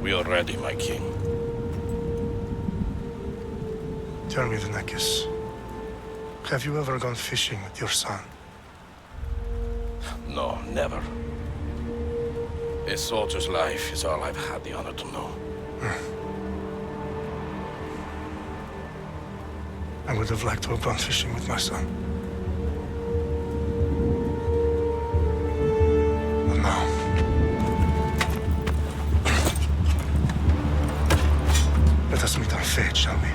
We are ready, my king. Tell me, the Nekis. Have you ever gone fishing with your son? No, never. A soldier's life is all I've had the honor to know. I would have liked to have gone fishing with my son. But now... let us meet our fate, shall we?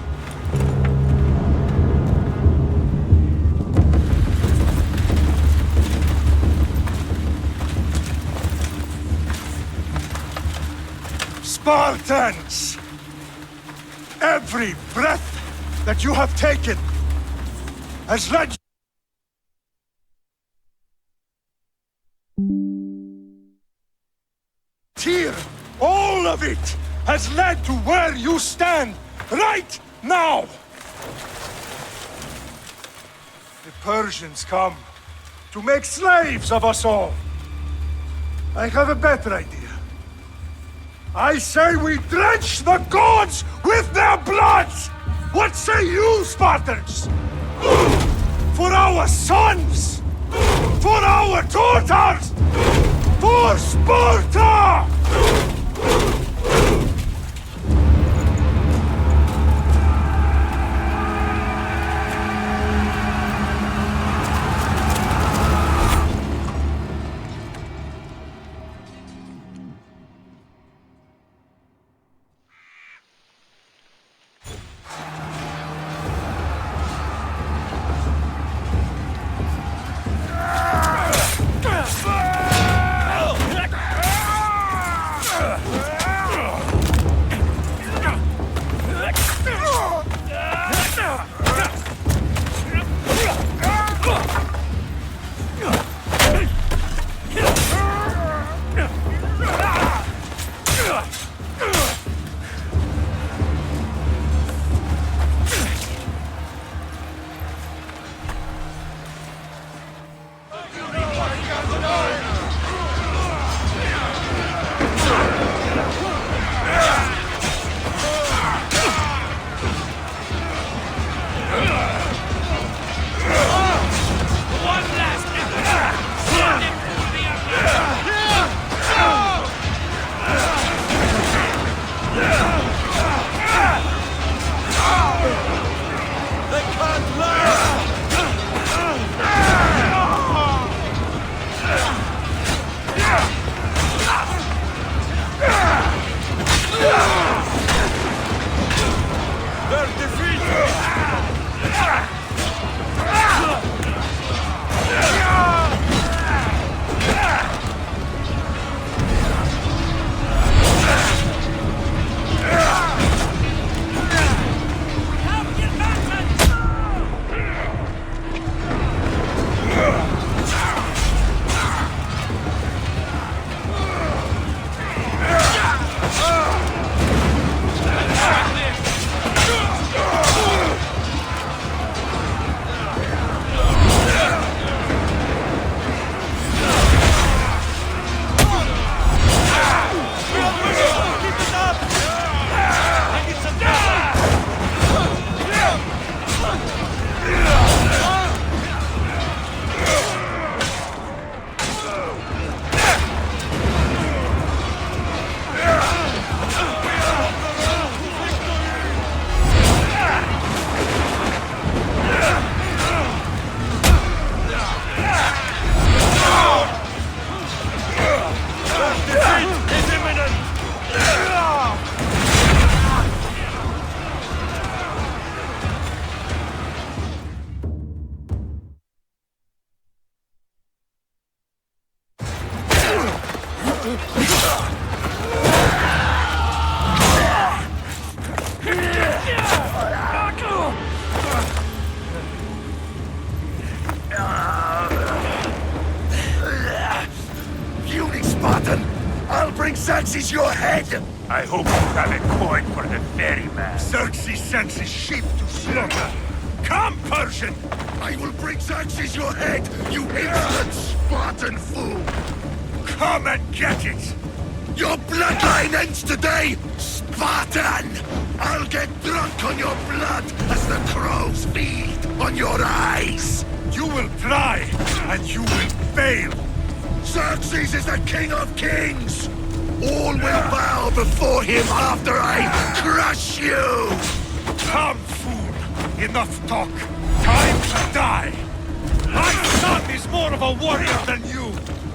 Spartans! Every breath that you have taken has led here. All of it has led to where you stand right now. The Persians come to make slaves of us all. I have a better idea. I say we drench the gods with their bloods! What say you, Spartans? For our sons! For our daughters! For Sparta! Xerxes your head! I hope you have a coin for the ferryman. Xerxes sends his sheep to slaughter. Come, Persian! I will bring Xerxes your head, you insolent Spartan fool! Come and get it! Your bloodline ends today, Spartan! I'll get drunk on your blood as the crows feed on your eyes! You will try, and you will fail. Xerxes is the king of kings! All will bow before him after I crush you! Come, fool. Enough talk. Time to die. My son is more of a warrior than you.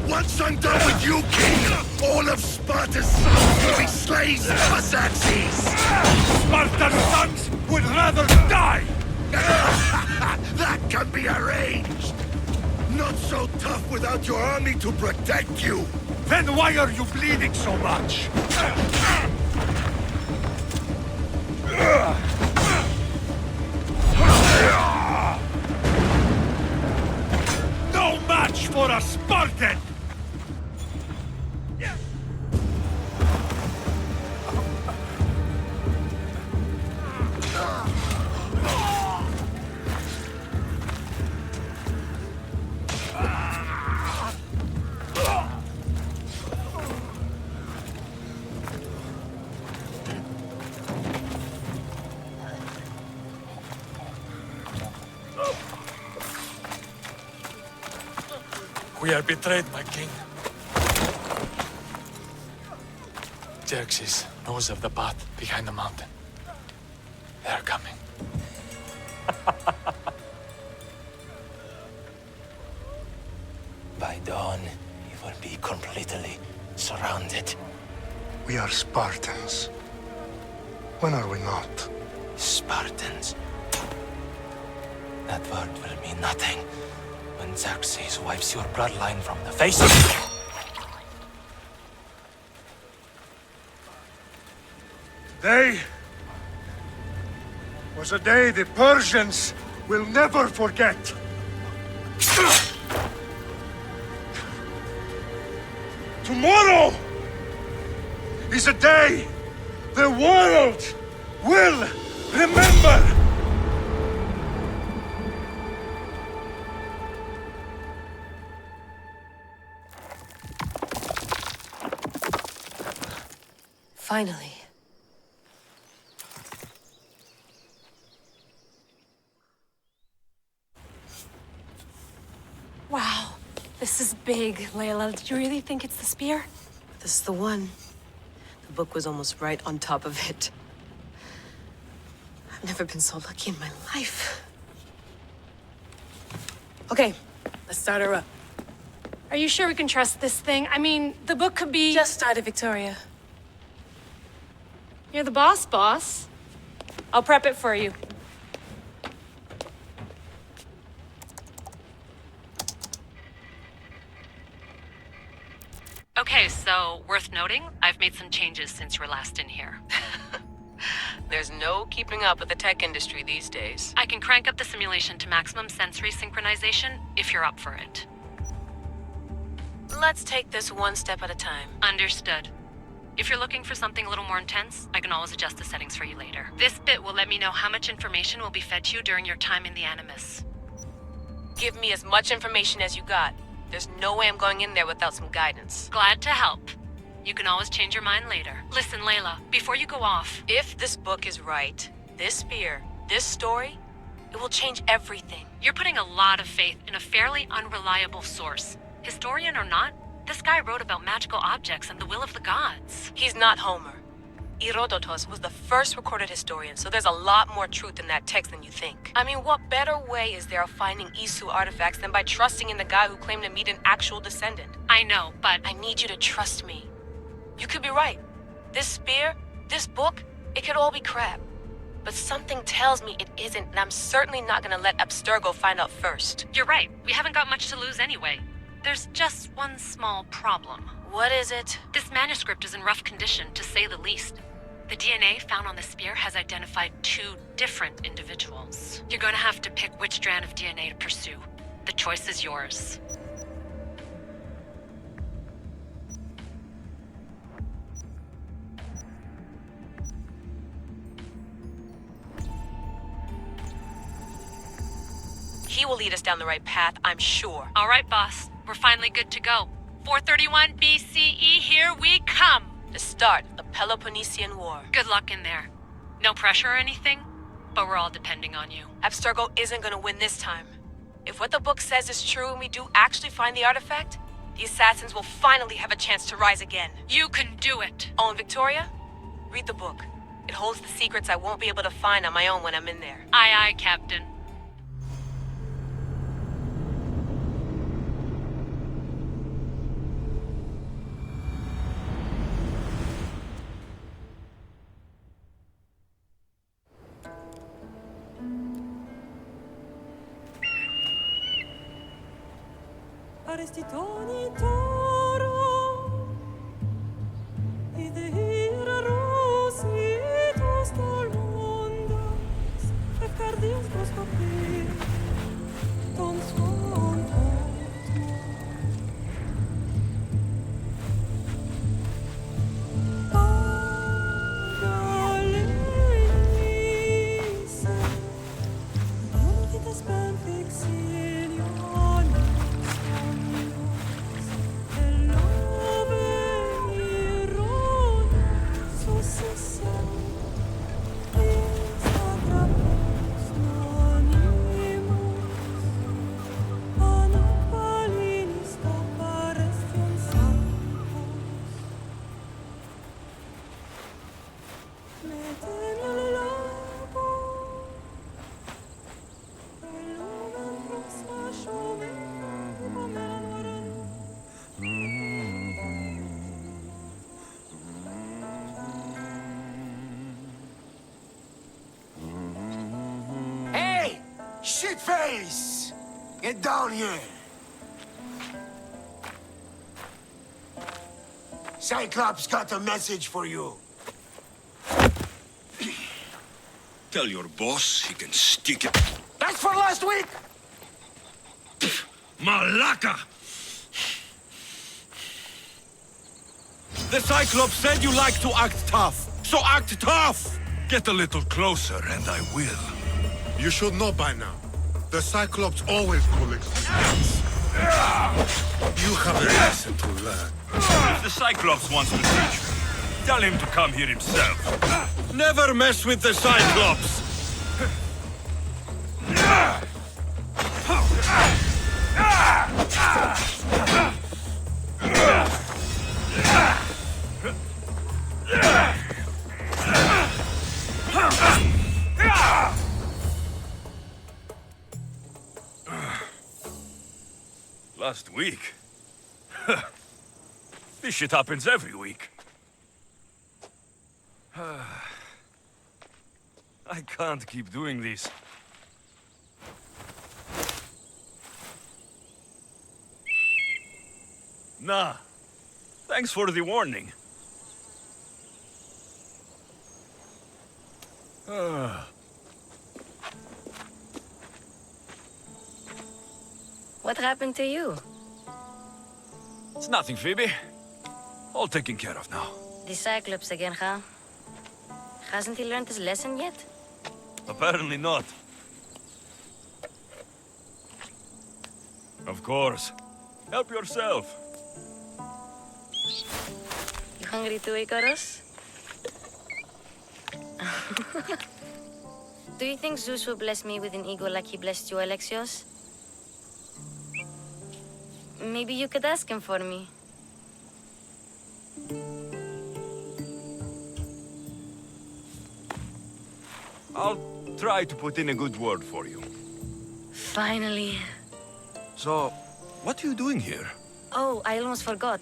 Once I'm done with you, king, all of Sparta's sons will be slaves for Xerxes! Spartan sons would rather die. That can be arranged! Not so tough without your army to protect you! Then why are you bleeding so much? No match for a Spartan! We are betrayed, my king. Xerxes knows of the path behind the mountain. They are coming. By dawn, you will be completely surrounded. We are Spartans. When are we not? Spartans. That word will mean nothing when Xerxes wipes your bloodline from the face of Today was a day the Persians will never forget. Tomorrow is a day the world will remember. Finally. Wow, this is big, Layla. Did you really think it's the spear? This is the one. The book was almost right on top of it. I've never been so lucky in my life. Okay, let's start her up. Are you sure we can trust this thing? I mean, the book could be... Just started, Victoria. You're the boss. I'll prep it for you. Okay, so worth noting, I've made some changes since you were last in here. There's no keeping up with the tech industry these days. I can crank up the simulation to maximum sensory synchronization if you're up for it. Let's take this one step at a time. Understood. If you're looking for something a little more intense, I can always adjust the settings for you later. This bit will let me know how much information will be fed to you during your time in the Animus. Give me as much information as you got. There's no way I'm going in there without some guidance. Glad to help. You can always change your mind later. Listen, Layla, before you go off... If this book is right, this spear, this story, it will change everything. You're putting a lot of faith in a fairly unreliable source. Historian or not, this guy wrote about magical objects and the will of the gods. He's not Homer. Herodotus was the first recorded historian, so there's a lot more truth in that text than you think. I mean, what better way is there of finding Isu artifacts than by trusting in the guy who claimed to meet an actual descendant? I know, but... I need you to trust me. You could be right. This spear, this book, it could all be crap. But something tells me it isn't, and I'm certainly not gonna let Abstergo find out first. You're right. We haven't got much to lose anyway. There's just one small problem. What is it? This manuscript is in rough condition, to say the least. The DNA found on the spear has identified 2 different individuals. You're going to have to pick which strand of DNA to pursue. The choice is yours. He will lead us down the right path, I'm sure. All right, boss. We're finally good to go. 431 BCE, here we come! The start of the Peloponnesian War. Good luck in there. No pressure or anything, but we're all depending on you. Abstergo isn't gonna win this time. If what the book says is true and we do actually find the artifact, the assassins will finally have a chance to rise again. You can do it. Oh, and Victoria? Read the book. It holds the secrets I won't be able to find on my own when I'm in there. Aye, aye, Captain. Arrestitoni toro, idehira rositos talmondas, fefcardias proskopir, ton son Pagalenise, non vitas ben fixilione. Hey! Shitface! Get down here! Cyclops got a message for you. Tell your boss he can stick it. That's for last week! Malaka! The Cyclops said you like to act tough, so act tough! Get a little closer and I will. You should know by now. The Cyclops always collects secrets. You have a lesson to learn. If the Cyclops wants to teach me, tell him to come here himself. Never mess with the Cyclops! Last week? This shit happens every week. I can't keep doing this. Nah. Thanks for the warning. What happened to you? It's nothing, Phoebe. All taken care of now. The Cyclops again, huh? Hasn't he learned his lesson yet? Apparently not. Of course. Help yourself. You hungry too, Icarus? Do you think Zeus will bless me with an ego like he blessed you, Alexios? Maybe you could ask him for me. I'll try to put in a good word for you. Finally. So, what are you doing here? Oh, I almost forgot.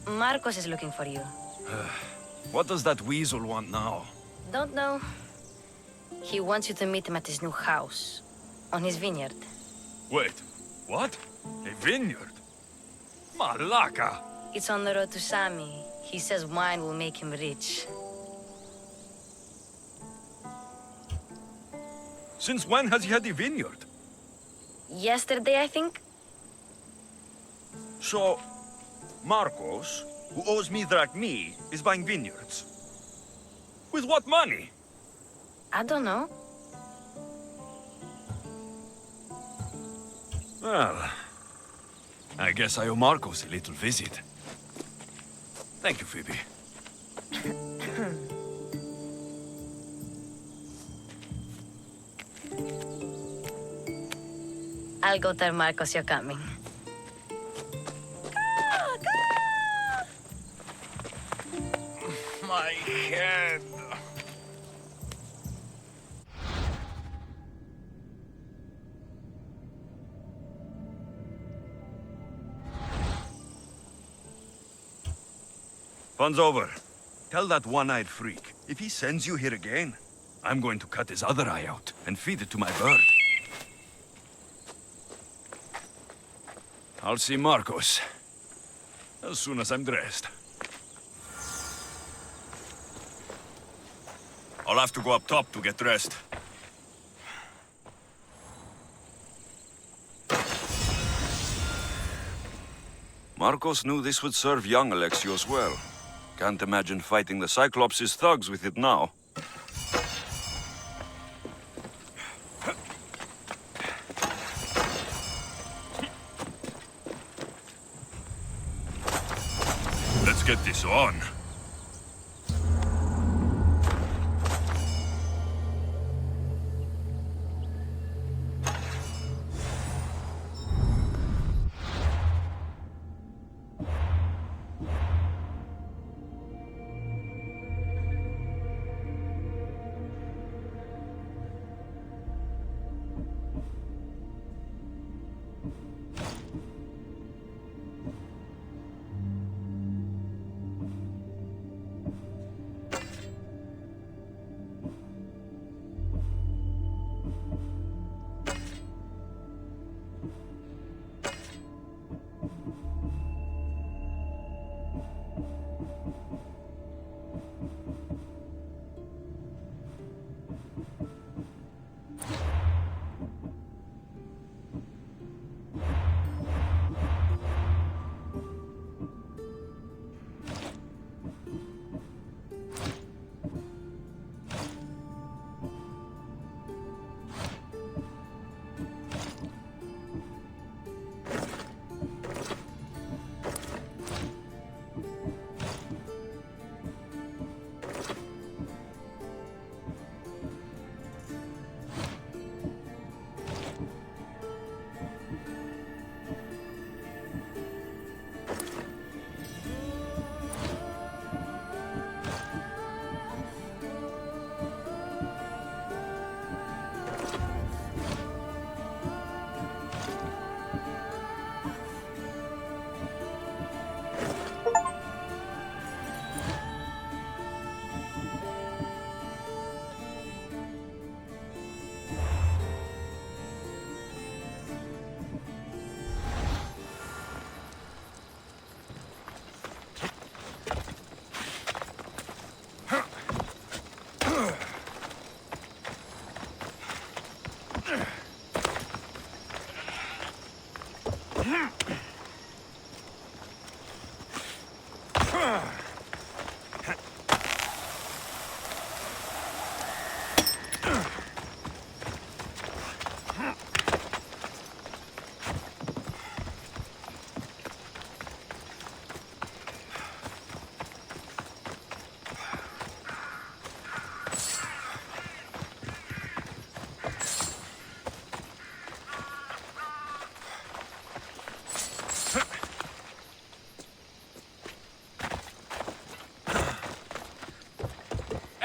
Marcos is looking for you. What does that weasel want now? Don't know. He wants you to meet him at his new house. On his vineyard. Wait, what? A vineyard? Malaka! It's on the road to Sami. He says wine will make him rich. Since when has he had a vineyard? Yesterday, I think? So, Marcos, who owes me drachmi, is buying vineyards. With what money? I don't know. Well, I guess I owe Marcos a little visit. Thank you, Phoebe. I'll go tell Marcos you're coming. My head. Fun's over. Tell that one-eyed freak, if he sends you here again, I'm going to cut his other eye out and feed it to my bird. I'll see Marcos as soon as I'm dressed. I'll have to go up top to get dressed. Marcos knew this would serve young Alexios well. Can't imagine fighting the Cyclops' thugs with it now. Let's get this on.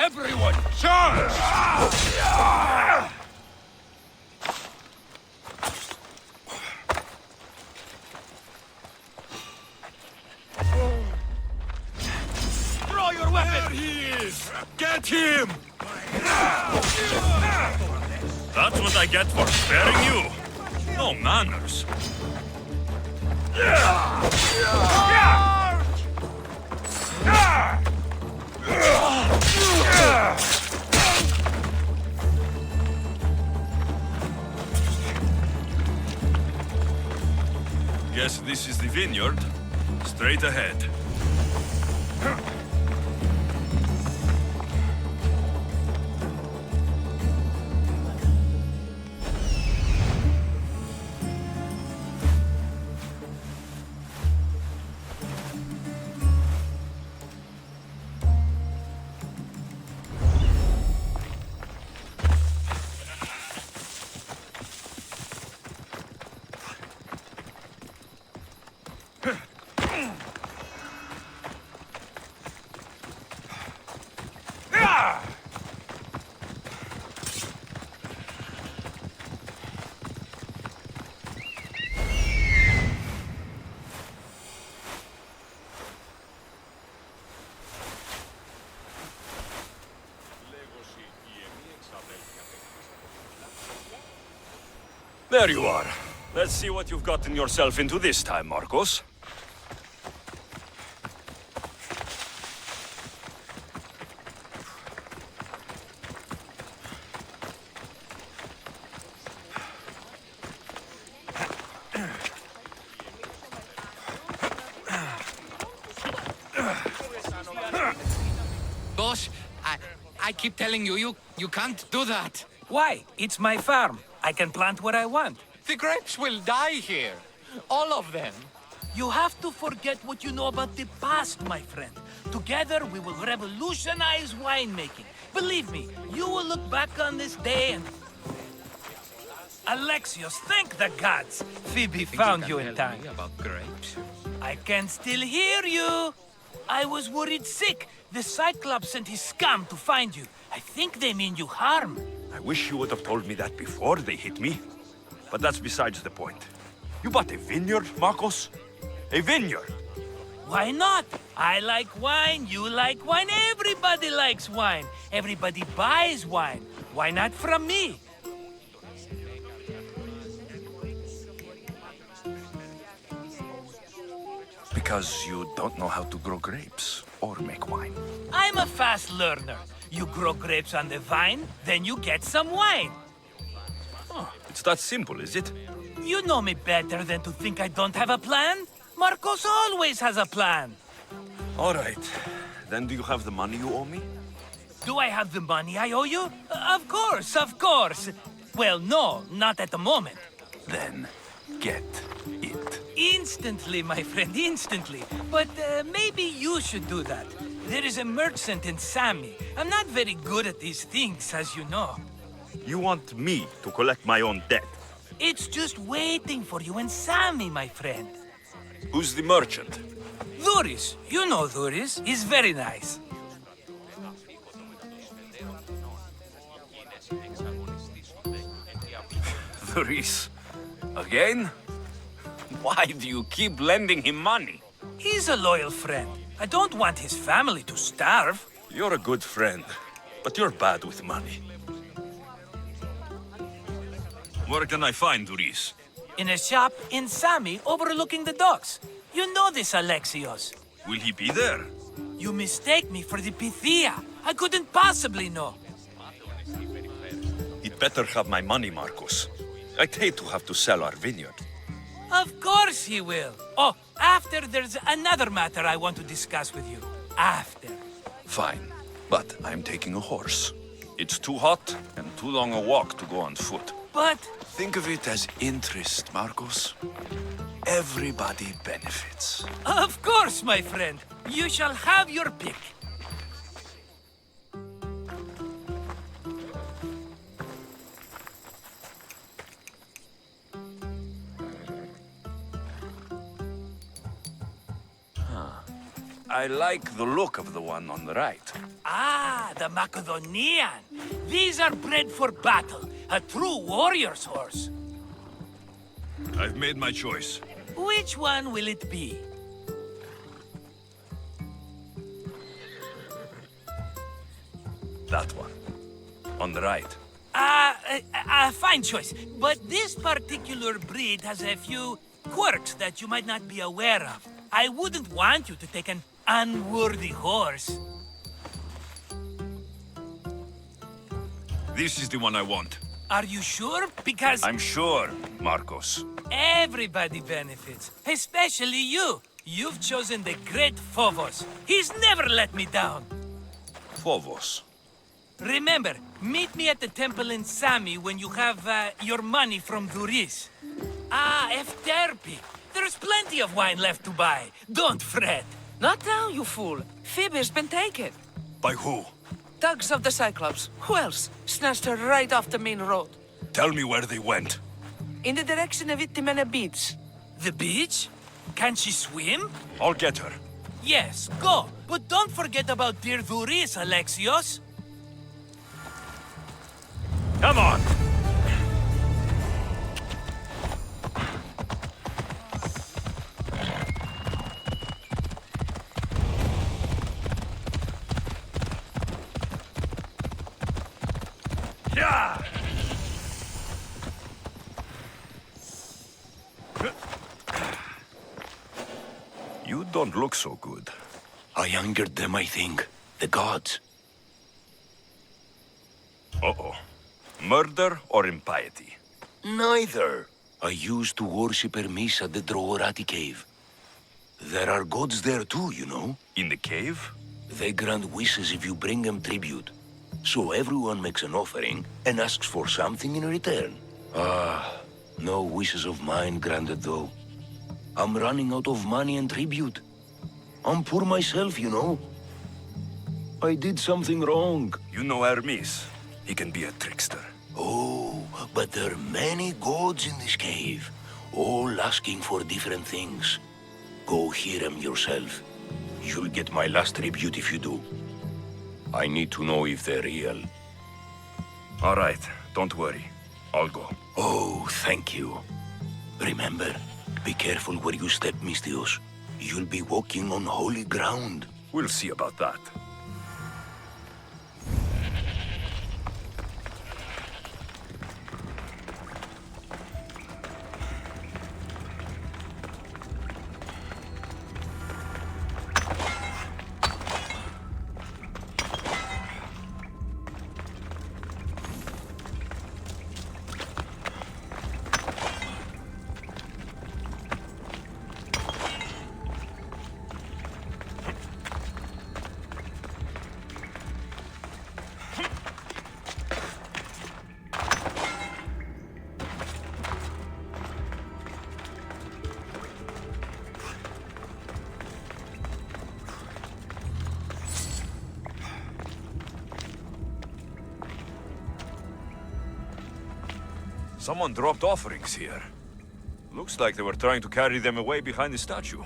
Everyone, charge! Throw your weapon! There he is! Get him! That's what I get for sparing you. No manners. Guess this is the vineyard. Straight ahead. There you are. Let's see what you've gotten yourself into this time, Marcos. Boss, I keep telling you, you can't do that. Why? It's my farm. I can plant what I want. The grapes will die here. All of them. You have to forget what you know about the past, my friend. Together, we will revolutionize winemaking. Believe me, you will look back on this day and... Alexios, thank the gods! Phoebe found you in time. About grapes? I can still hear you! I was worried sick. The Cyclops sent his scum to find you. I think they mean you harm. I wish you would have told me that before they hit me. But that's besides the point. You bought a vineyard, Marcos? A vineyard? Why not? I like wine, you like wine, everybody likes wine. Everybody buys wine. Why not from me? Because you don't know how to grow grapes or make wine. I'm a fast learner. You grow grapes on the vine, then you get some wine. Oh, it's that simple, is it? You know me better than to think I don't have a plan. Marcos always has a plan. All right. Then do you have the money you owe me? Do I have the money I owe you? Of course, of course. Well, no, not at the moment. Then get it. Instantly, my friend, instantly. But maybe you should do that. There is a merchant in Sami. I'm not very good at these things, as you know. You want me to collect my own debt? It's just waiting for you in Sami, my friend. Who's the merchant? Dhuris. You know Dhuris. He's very nice. Dhuris? Again? Why do you keep lending him money? He's a loyal friend. I don't want his family to starve. You're a good friend, but you're bad with money. Where can I find Dhuris? In a shop in Sami overlooking the docks. You know this, Alexios. Will he be there? You mistake me for the Pythia. I couldn't possibly know. He'd better have my money, Marcos. I'd hate to have to sell our vineyard. Of course he will. Oh, after there's another matter I want to discuss with you. After. Fine, but I'm taking a horse. It's too hot and too long a walk to go on foot. But... Think of it as interest, Marcos. Everybody benefits. Of course, my friend. You shall have your pick. I like the look of the one on the right. Ah, the Macedonian. These are bred for battle. A true warrior's horse. I've made my choice. Which one will it be? That one. On the right. Fine choice. But this particular breed has a few quirks that you might not be aware of. I wouldn't want you to take an unworthy horse. This is the one I want. Are you sure? Because... I'm sure, Marcos. Everybody benefits. Especially you. You've chosen the great Phobos. He's never let me down. Phobos. Remember, meet me at the temple in Sami when you have your money from Dhuris. Ah, Efterpi. There's plenty of wine left to buy. Don't fret. Not now, you fool. Phoebe's been taken. By who? Thugs of the Cyclops. Who else? Snatched her right off the main road. Tell me where they went. In the direction of Itimena Beach. The beach? Can she swim? I'll get her. Yes, go. But don't forget about dear Dhuris, Alexios. Come on! don't look so good. I angered them, I think. The gods. Uh-oh. Murder or impiety? Neither. I used to worship Hermes at the Droorati cave. There are gods there too, you know. In the cave? They grant wishes if you bring them tribute. So everyone makes an offering and asks for something in return. No wishes of mine granted though. I'm running out of money and tribute. I'm poor myself, you know. I did something wrong. You know Hermes. He can be a trickster. Oh, but there are many gods in this cave, all asking for different things. Go hear them yourself. You'll get my last tribute if you do. I need to know if they're real. All right, don't worry. I'll go. Oh, thank you. Remember, be careful where you step, Mistios. You'll be walking on holy ground. We'll see about that. Someone dropped offerings here. Looks like they were trying to carry them away behind the statue.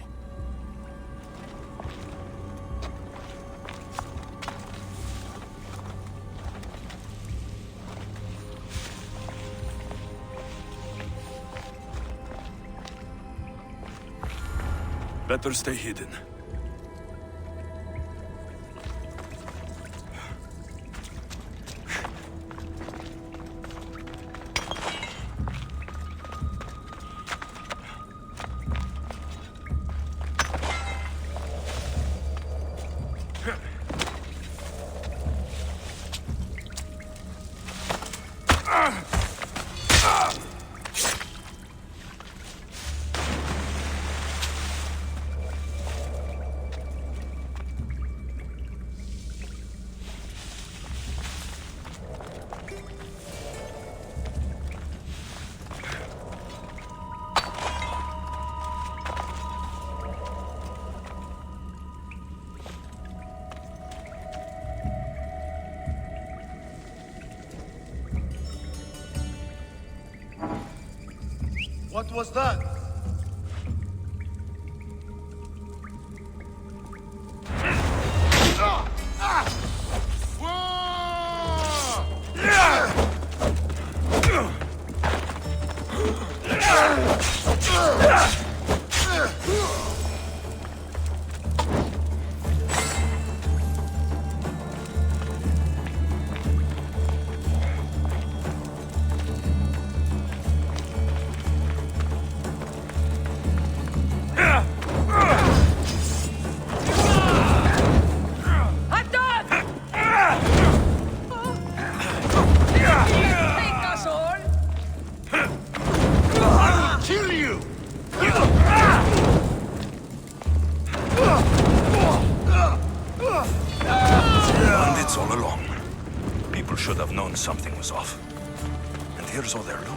Better stay hidden. What was that? All along. People should have known something was off. And here's all their loot.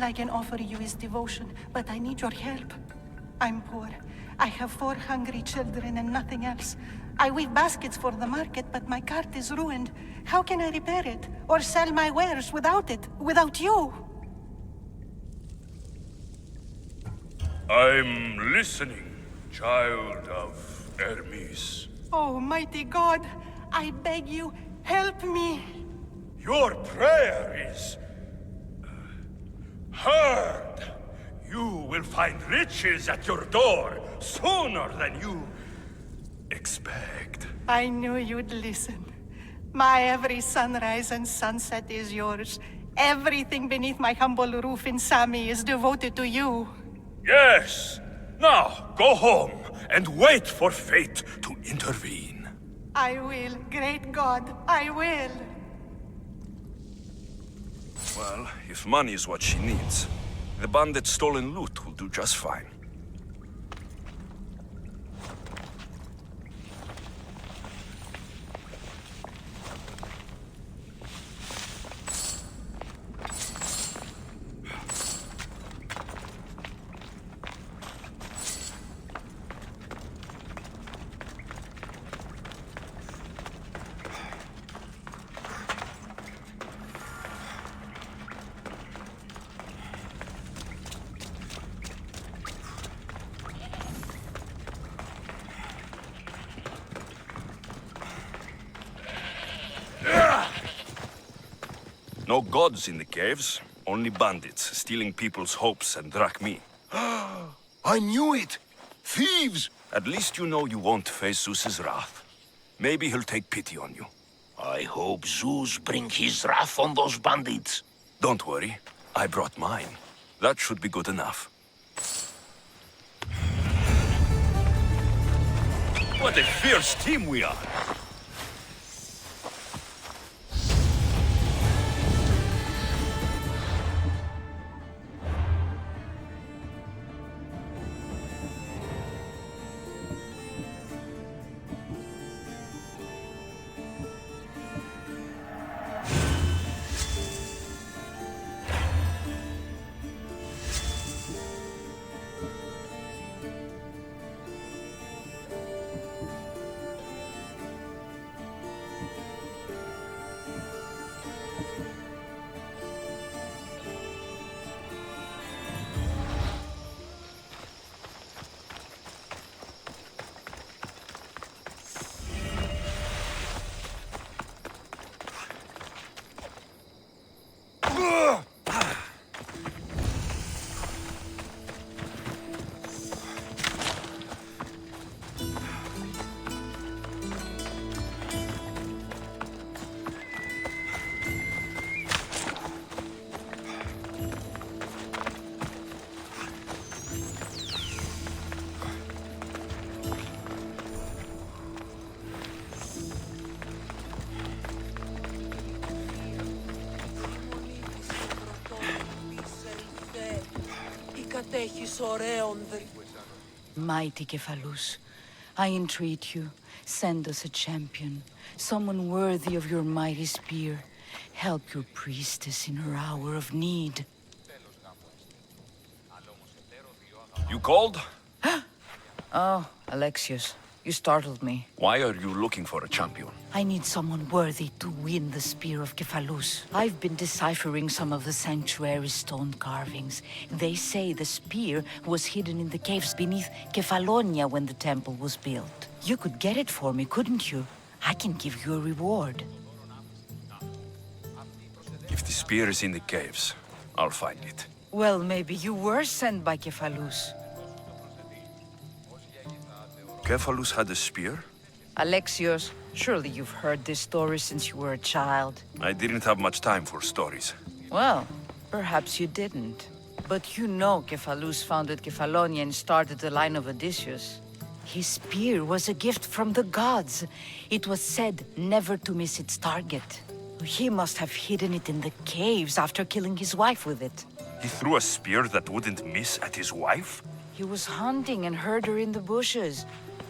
All I can offer you is devotion, but I need your help. I'm poor. I have 4 hungry children and nothing else. I weave baskets for the market, but my cart is ruined. How can I repair it? Or sell my wares without it? Without you? I'm listening, child of Hermes. Oh, mighty God, I beg you, help me. Your prayer is heard. You will find riches at your door sooner than you expect. I knew you'd listen. My every sunrise and sunset is yours. Everything beneath my humble roof in Sami is devoted to you. Yes. Now, go home and wait for fate to intervene. I will, great God, I will. Well, if money is what she needs, the bandit's stolen loot will do just fine. No gods in the caves, only bandits stealing people's hopes and drachmi. I knew it! Thieves! At least you know you won't face Zeus's wrath. Maybe he'll take pity on you. I hope Zeus bring his wrath on those bandits. Don't worry, I brought mine. That should be good enough. What a fierce team we are! Mighty Kephalus, I entreat you, send us a champion, someone worthy of your mighty spear. Help your priestess in her hour of need. You called? Oh, Alexios, you startled me. Why are you looking for a champion? I need someone worthy to win the spear of Kephalus. I've been deciphering some of the sanctuary's stone carvings. They say the spear was hidden in the caves beneath Kefalonia when the temple was built. You could get it for me, couldn't you? I can give you a reward. If the spear is in the caves, I'll find it. Well, maybe you were sent by Kephalus. Kephalus had a spear? Alexios, surely you've heard this story since you were a child. I didn't have much time for stories. Well, perhaps you didn't. But you know Kephalus founded Kefalonia and started the line of Odysseus. His spear was a gift from the gods. It was said never to miss its target. He must have hidden it in the caves after killing his wife with it. He threw a spear that wouldn't miss at his wife? He was hunting and heard her in the bushes.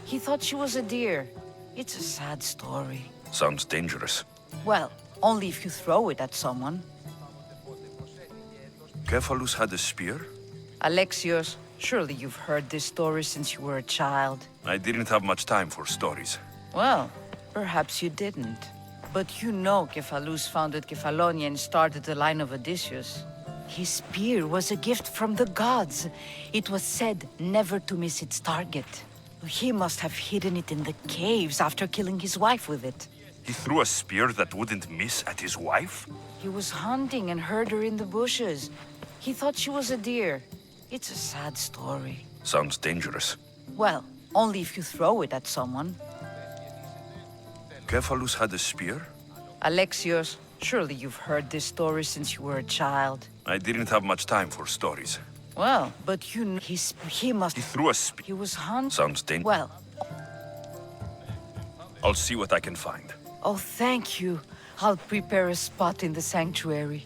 He thought she was a deer. It's a sad story. Sounds dangerous. Well, only if you throw it at someone. Cephalus had a spear? Alexios, surely you've heard this story since you were a child. I didn't have much time for stories. Well, perhaps you didn't. But you know Cephalus founded Kefalonia and started the line of Odysseus. His spear was a gift from the gods. It was said never to miss its target. He must have hidden it in the caves after killing his wife with it. He threw a spear that wouldn't miss at his wife? He was hunting and heard her in the bushes. He thought she was a deer. It's a sad story. Sounds dangerous. Well, only if you throw it at someone. Cephalus had a spear? Alexios, surely you've heard this story since you were a child. I didn't have much time for stories. Well, but you know, he must... He threw a spear. He was hunting... Sounds dangerous. Well... I'll see what I can find. Oh, thank you. I'll prepare a spot in the sanctuary.